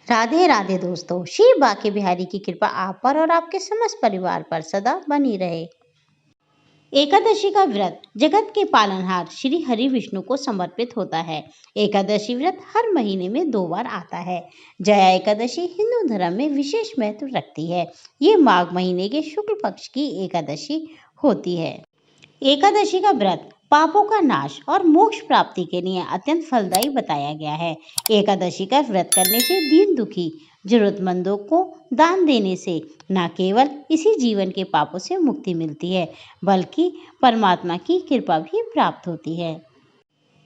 राधे राधे दोस्तों, श्री बांके बिहारी की कृपा आप पर और आपके समस्त परिवार पर सदा बनी रहे। एकादशी का व्रत जगत के पालनहार श्री हरि विष्णु को समर्पित होता है। एकादशी व्रत हर महीने में 2 बार आता है। जया एकादशी हिंदू धर्म में विशेष महत्व रखती है। ये माघ महीने के शुक्ल पक्ष की एकादशी होती है। एकादशी का व्रत पापों का नाश और मोक्ष प्राप्ति के लिए अत्यंत फलदायी बताया गया है। एकादशी का व्रत करने से दीन दुखी जरूरतमंदों को दान देने से न केवल इसी जीवन के पापों से मुक्ति मिलती है, बल्कि परमात्मा की कृपा भी प्राप्त होती है।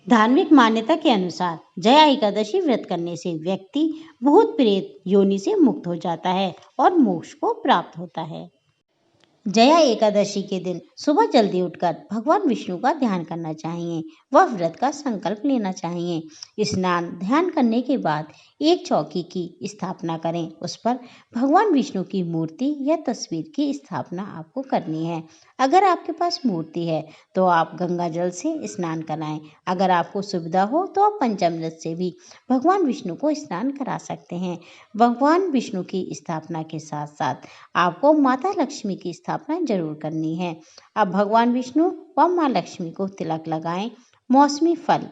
धार्मिक मान्यता के अनुसार जया एकादशी व्रत करने से व्यक्ति भूत प्रेत योनि से मुक्त हो जाता है और मोक्ष को प्राप्त होता है। जया एकादशी के दिन सुबह जल्दी उठकर भगवान विष्णु का ध्यान करना चाहिए। वह व्रत का संकल्प लेना चाहिए। स्नान ध्यान करने के बाद एक चौकी की स्थापना करें। उस पर भगवान विष्णु की मूर्ति या तस्वीर की स्थापना आपको करनी है। अगर आपके पास मूर्ति है तो आप गंगा जल से स्नान कराएं। अगर आपको सुविधा हो तो आप पंचामृत से भी भगवान विष्णु को स्नान करा सकते हैं। भगवान विष्णु की स्थापना के साथ साथ आपको माता लक्ष्मी की स्थापना जरूर करनी है। अब भगवान विष्णु व माँ लक्ष्मी को तिलक लगाएं। मौसमी फल,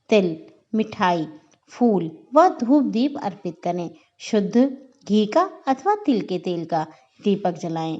तिल, मिठाई, फूल व धूप दीप अर्पित करें। शुद्ध घी का अथवा तिल के तेल का दीपक जलाएं।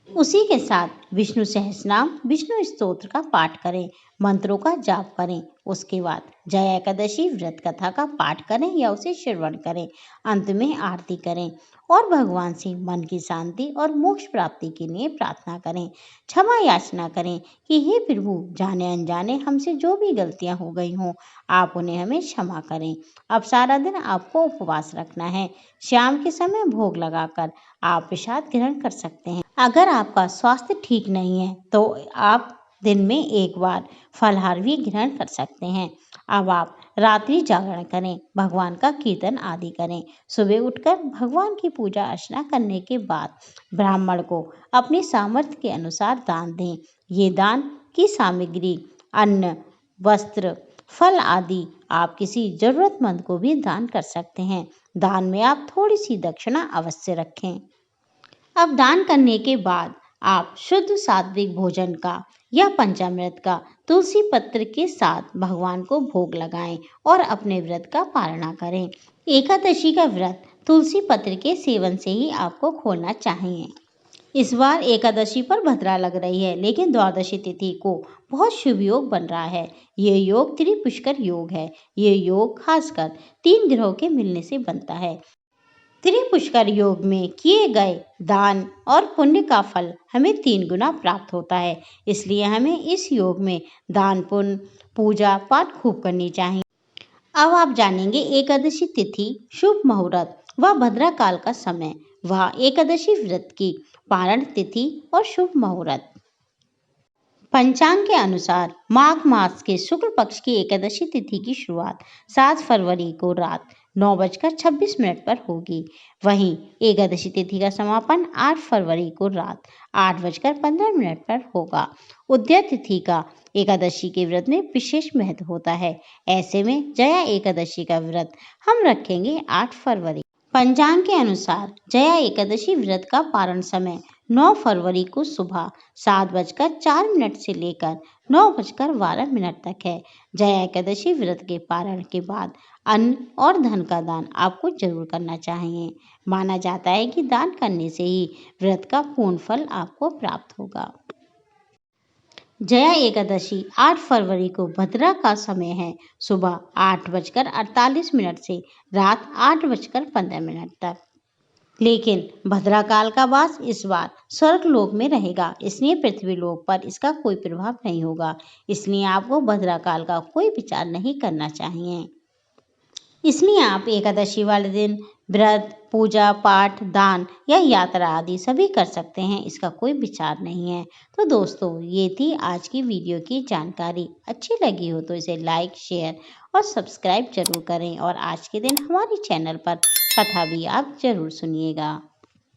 उसी के साथ विष्णु सहस्रनाम, विष्णु स्तोत्र का पाठ करें, मंत्रों का जाप करें। उसके बाद जया एकादशी व्रत कथा का पाठ करें या उसे श्रवण करें। अंत में आरती करें और भगवान से मन की शांति और मोक्ष प्राप्ति के लिए प्रार्थना करें। क्षमा याचना करें कि हे प्रभु, जाने अनजाने हमसे जो भी गलतियां हो गई हों, आप उन्हें हमें क्षमा करें। अब सारा दिन आपको उपवास रखना है। शाम के समय भोग लगाकर आप प्रसाद ग्रहण कर सकते हैं। अगर आपका स्वास्थ्य ठीक नहीं है तो आप दिन में एक बार फलाहार भी ग्रहण कर सकते हैं। अब आप रात्रि जागरण करें, भगवान का कीर्तन आदि करें। सुबह उठकर भगवान की पूजा अर्चना करने के बाद ब्राह्मण को अपनी सामर्थ्य के अनुसार दान दें। ये दान की सामग्री अन्न, वस्त्र, फल आदि आप किसी जरूरतमंद को भी दान कर सकते हैं। दान में आप थोड़ी सी दक्षिणा अवश्य रखें। अब दान करने के बाद आप शुद्ध सात्विक भोजन का या पंचामृत का तुलसी पत्र के साथ भगवान को भोग लगाएं और अपने व्रत का पालना करें। एकादशी का व्रत तुलसी पत्र के सेवन से ही आपको खोलना चाहिए। इस बार एकादशी पर भद्रा लग रही है, लेकिन द्वादशी तिथि को बहुत शुभ योग बन रहा है। ये योग त्रिपुष्कर योग है। ये योग खासकर 3 ग्रहों के मिलने से बनता है। त्रिपुष्कर योग में किए गए दान और पुण्य का फल हमें 3 गुना प्राप्त होता है। इसलिए हमें इस योग में दान, पुण्य, पूजा पाठ खूब करनी चाहिए। अब आप जानेंगे एकादशी तिथि, शुभ मुहूर्त व भद्रा काल का समय व एकादशी व्रत की पारण तिथि और शुभ मुहूर्त। पंचांग के अनुसार माघ मास के शुक्ल पक्ष की एकादशी तिथि की शुरुआत 7 फरवरी को रात 9:26 पर होगी। वहीं एकादशी तिथि का समापन 8 फरवरी को रात 8:15 पर होगा। उदया तिथि का एकादशी के व्रत में विशेष महत्व होता है। ऐसे में जया एकादशी का व्रत हम रखेंगे 8 फरवरी। पंचांग के अनुसार जया एकादशी व्रत का पारण समय 9 फरवरी को सुबह 7:04 से लेकर 9:12 तक है। जया एकादशी व्रत के पारण के बाद अन्न और धन का दान आपको जरूर करना चाहिए। माना जाता है कि दान करने से ही व्रत का पूर्ण फल आपको प्राप्त होगा। जया एकादशी 8 फरवरी को भद्रा का समय है, सुबह 8:48 से रात 8:15 तक। लेकिन भद्रा काल का वास इस बार स्वर्ग लोक में रहेगा, इसलिए पृथ्वी लोक पर इसका कोई प्रभाव नहीं होगा। इसलिए आपको भद्रा काल का कोई विचार नहीं करना चाहिए। इसलिए आप एकादशी वाले दिन व्रत, पूजा पाठ, दान या यात्रा आदि सभी कर सकते हैं। इसका कोई विचार नहीं है। तो दोस्तों, ये थी आज की वीडियो की जानकारी। अच्छी लगी हो तो इसे लाइक, शेयर और सब्सक्राइब जरूर करें और आज के दिन हमारे चैनल पर कथा भी आप जरूर सुनिएगा।